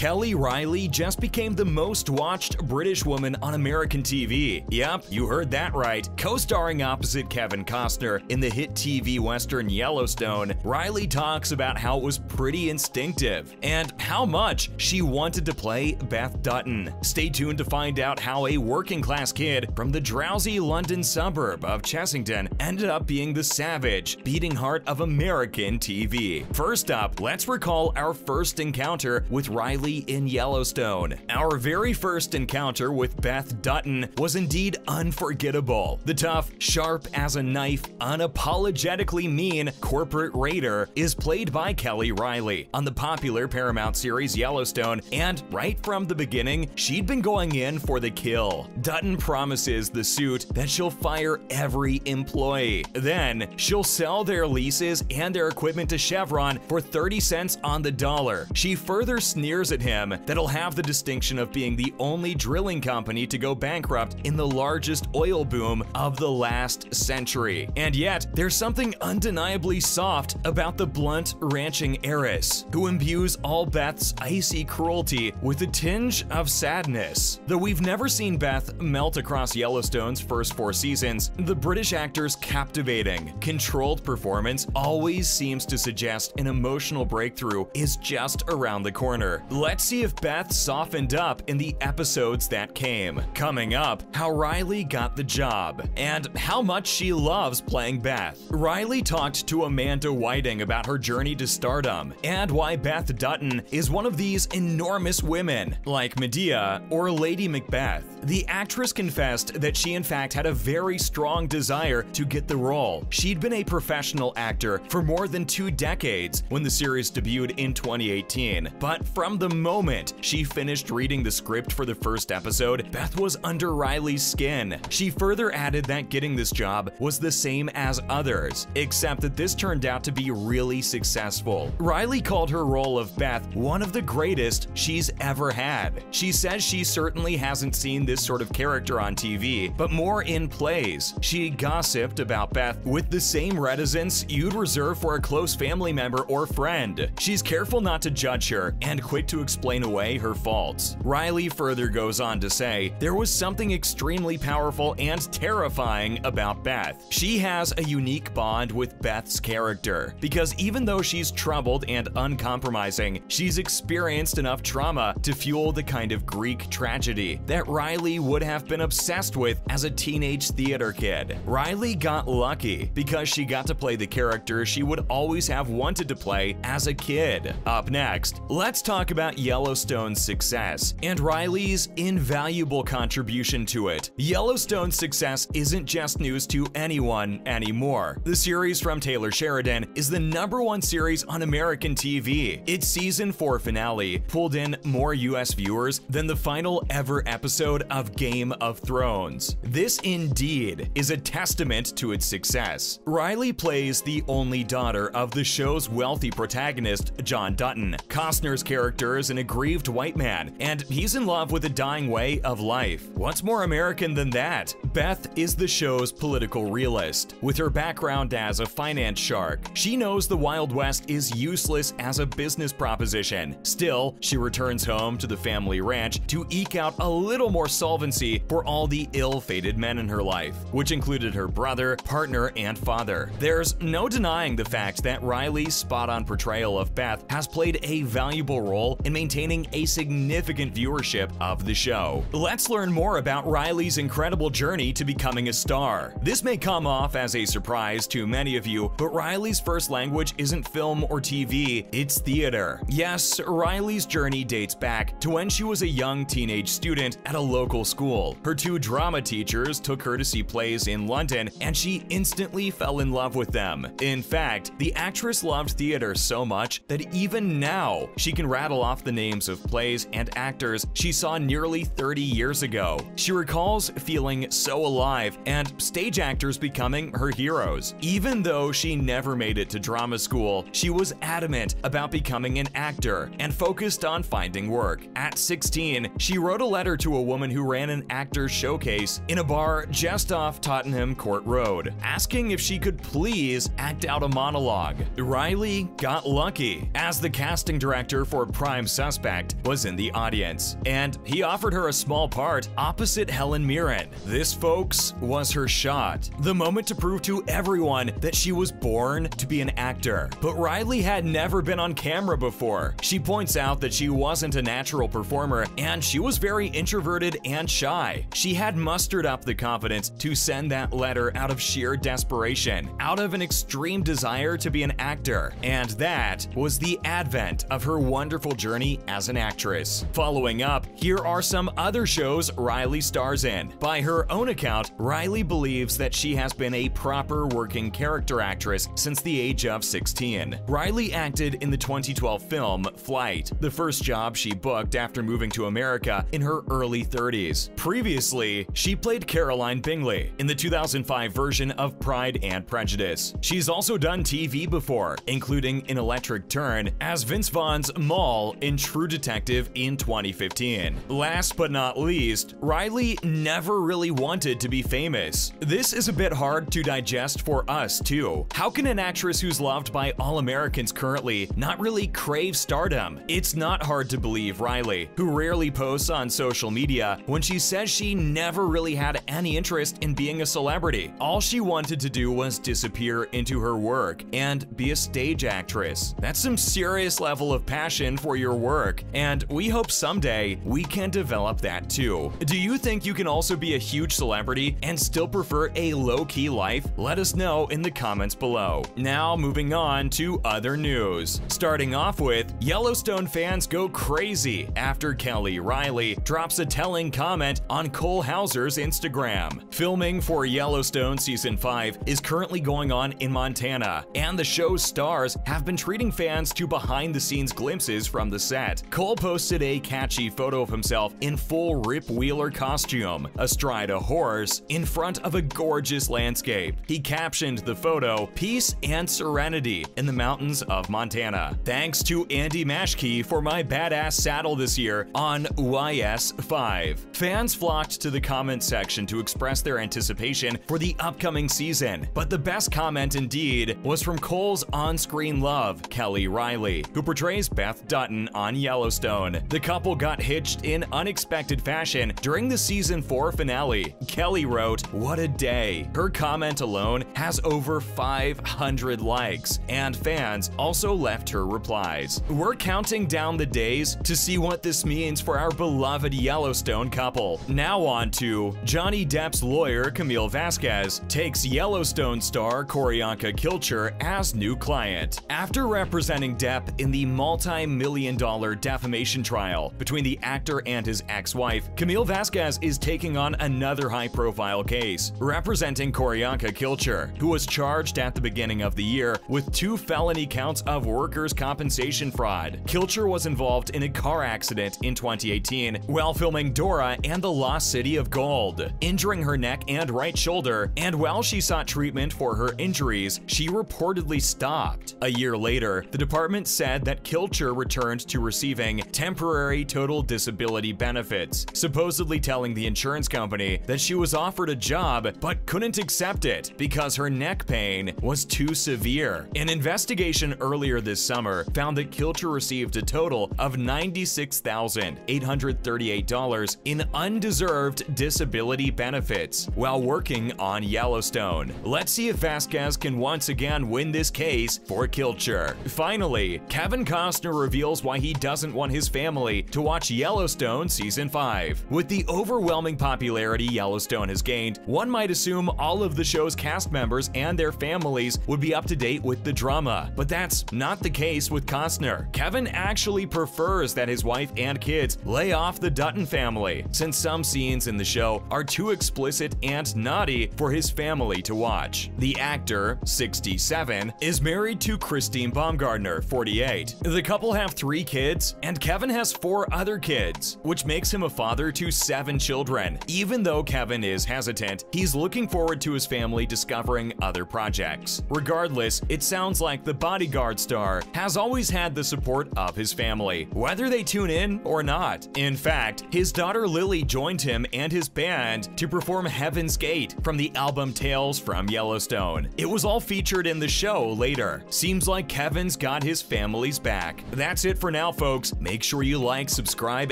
Kelly Reilly just became the most watched British woman on American TV. Yep, you heard that right. Co-starring opposite Kevin Costner in the hit TV western Yellowstone, Reilly talks about how it was pretty instinctive and how much she wanted to play Beth Dutton. Stay tuned to find out how a working-class kid from the drowsy London suburb of Chessington ended up being the savage, beating heart of American TV. First up, let's recall our first encounter with Reilly in Yellowstone. Our very first encounter with Beth Dutton was indeed unforgettable. The tough, sharp-as-a-knife, unapologetically mean corporate raider is played by Kelly Reilly on the popular Paramount series Yellowstone, and right from the beginning, she'd been going in for the kill. Dutton promises the suit that she'll fire every employee. Then, she'll sell their leases and their equipment to Chevron for 30 cents on the dollar. She further sneers at him that he'll have the distinction of being the only drilling company to go bankrupt in the largest oil boom of the last century. And yet, there's something undeniably soft about the blunt ranching heiress, who imbues all Beth's icy cruelty with a tinge of sadness. Though we've never seen Beth melt across Yellowstone's first 4 seasons, the British actor's captivating, controlled performance always seems to suggest an emotional breakthrough is just around the corner. Let's see if Beth softened up in the episodes that came. Coming up, how Reilly got the job, and how much she loves playing Beth. Reilly talked to Amanda Whiting about her journey to stardom, and why Beth Dutton is one of these enormous women, like Medea or Lady Macbeth. The actress confessed that she in fact had a very strong desire to get the role. She'd been a professional actor for more than 2 decades when the series debuted in 2018, but from the moment she finished reading the script for the first episode, Beth was under Reilly's skin. She further added that getting this job was the same as others, except that this turned out to be really successful. Reilly called her role of Beth one of the greatest she's ever had. She says she certainly hasn't seen this sort of character on TV, but more in plays. She gossiped about Beth with the same reticence you'd reserve for a close family member or friend. She's careful not to judge her and quick to explain away her faults. Reilly further goes on to say there was something extremely powerful and terrifying about Beth. She has a unique bond with Beth's character, because even though she's troubled and uncompromising, she's experienced enough trauma to fuel the kind of Greek tragedy that Reilly would have been obsessed with as a teenage theater kid. Reilly got lucky because she got to play the character she would always have wanted to play as a kid. Up next, let's talk about Yellowstone's success and Reilly's invaluable contribution to it. Yellowstone's success isn't just news to anyone anymore. The series from Taylor Sheridan is the #1 series on American TV. Its season 4 finale pulled in more US viewers than the final ever episode of Game of Thrones. This indeed is a testament to its success. Reilly plays the only daughter of the show's wealthy protagonist, John Dutton. Costner's character is an aggrieved white man, and he's in love with a dying way of life. What's more American than that? Beth is the show's political realist. With her background as a finance shark, she knows the Wild West is useless as a business proposition. Still, she returns home to the family ranch to eke out a little more solvency for all the ill-fated men in her life, which included her brother, partner, and father. There's no denying the fact that Reilly's spot-on portrayal of Beth has played a valuable role in maintaining a significant viewership of the show. Let's learn more about Reilly's incredible journey to becoming a star. This may come off as a surprise to many of you, but Reilly's first language isn't film or TV, it's theater. Yes, Reilly's journey dates back to when she was a young teenage student at a local school. Her 2 drama teachers took her to see plays in London, and she instantly fell in love with them. In fact, the actress loved theater so much that even now, she can rattle off the names of plays and actors she saw nearly 30 years ago. She recalls feeling so alive and stage actors becoming her heroes. Even though she never made it to drama school, she was adamant about becoming an actor and focused on finding work. At 16, she wrote a letter to a woman who ran an actor's showcase in a bar just off Tottenham Court Road, asking if she could please act out a monologue. Reilly got lucky. As the casting director for Prime suspect was in the audience, and he offered her a small part opposite Helen Mirren. This, folks, was her shot. The moment to prove to everyone that she was born to be an actor. But Reilly had never been on camera before. She points out that she wasn't a natural performer, and she was very introverted and shy. She had mustered up the confidence to send that letter out of sheer desperation, out of an extreme desire to be an actor, and that was the advent of her wonderful journey as an actress. Following up, here are some other shows Reilly stars in. By her own account, Reilly believes that she has been a proper working character actress since the age of 16. Reilly acted in the 2012 film Flight, the first job she booked after moving to America in her early 30s. Previously, she played Caroline Bingley in the 2005 version of Pride and Prejudice. She's also done TV before, including an Electric Turn as Vince Vaughn's Moll in True Detective in 2015. Last but not least, Reilly never really wanted to be famous. This is a bit hard to digest for us too. How can an actress who's loved by all Americans currently not really crave stardom? It's not hard to believe Reilly, who rarely posts on social media, when she says she never really had any interest in being a celebrity. All she wanted to do was disappear into her work and be a stage actress. That's some serious level of passion for your work, and we hope someday we can develop that too. Do you think you can also be a huge celebrity and still prefer a low-key life? Let us know in the comments below. Now moving on to other news. Starting off with, Yellowstone fans go crazy after Kelly Reilly drops a telling comment on Cole Hauser's Instagram. Filming for Yellowstone Season 5 is currently going on in Montana, and the show's stars have been treating fans to behind-the-scenes glimpses from the set. Cole posted a catchy photo of himself in full Rip Wheeler costume, astride a horse, in front of a gorgeous landscape. He captioned the photo, "Peace and serenity in the mountains of Montana. Thanks to Andy Mashkey for my badass saddle this year on YS5." Fans flocked to the comment section to express their anticipation for the upcoming season, but the best comment indeed was from Cole's on-screen love, Kelly Reilly, who portrays Beth Dutton on Yellowstone. The couple got hitched in unexpected fashion during the Season 4 finale. Kelly wrote, "What a day." Her comment alone has over 500 likes, and fans also left her replies. We're counting down the days to see what this means for our beloved Yellowstone couple. Now on to Johnny Depp's lawyer Camille Vasquez takes Yellowstone star Corianka Kilcher as new client. After representing Depp in the multi-million-dollar defamation trial between the actor and his ex-wife, Camille Vasquez is taking on another high-profile case, representing Corianka Kilcher, who was charged at the beginning of the year with 2 felony counts of workers' compensation fraud. Kilcher was involved in a car accident in 2018 while filming Dora and the Lost City of Gold, injuring her neck and right shoulder, and while she sought treatment for her injuries, she reportedly stopped. A year later, the department said that Kilcher returned to receiving temporary total disability benefits, supposedly telling the insurance company that she was offered a job but couldn't accept it because her neck pain was too severe. An investigation earlier this summer found that Kilcher received a total of $96,838 in undeserved disability benefits while working on Yellowstone. Let's see if Vasquez can once again win this case for Kilcher. Finally, Kevin Costner reveals why he doesn't want his family to watch Yellowstone Season 5. With the overwhelming popularity Yellowstone has gained, one might assume all of the show's cast members and their families would be up to date with the drama, but that's not the case with Costner. Kevin actually prefers that his wife and kids lay off the Dutton family, since some scenes in the show are too explicit and naughty for his family to watch. The actor, 67, is married to Christine Baumgartner, 48. The couple have 3 kids, and Kevin has 4 other kids, which makes him a father to 7 children. Even though Kevin is hesitant, he's looking forward to his family discovering other projects. Regardless, it sounds like the Bodyguard star has always had the support of his family, whether they tune in or not. In fact, his daughter Lily joined him and his band to perform Heaven's Gate from the album Tales from Yellowstone. It was all featured in the show later. Seems like Kevin's got his family's back. That's it for now. now, folks. Make sure you like, subscribe,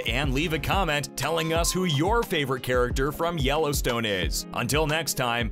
and leave a comment telling us who your favorite character from Yellowstone is. Until next time,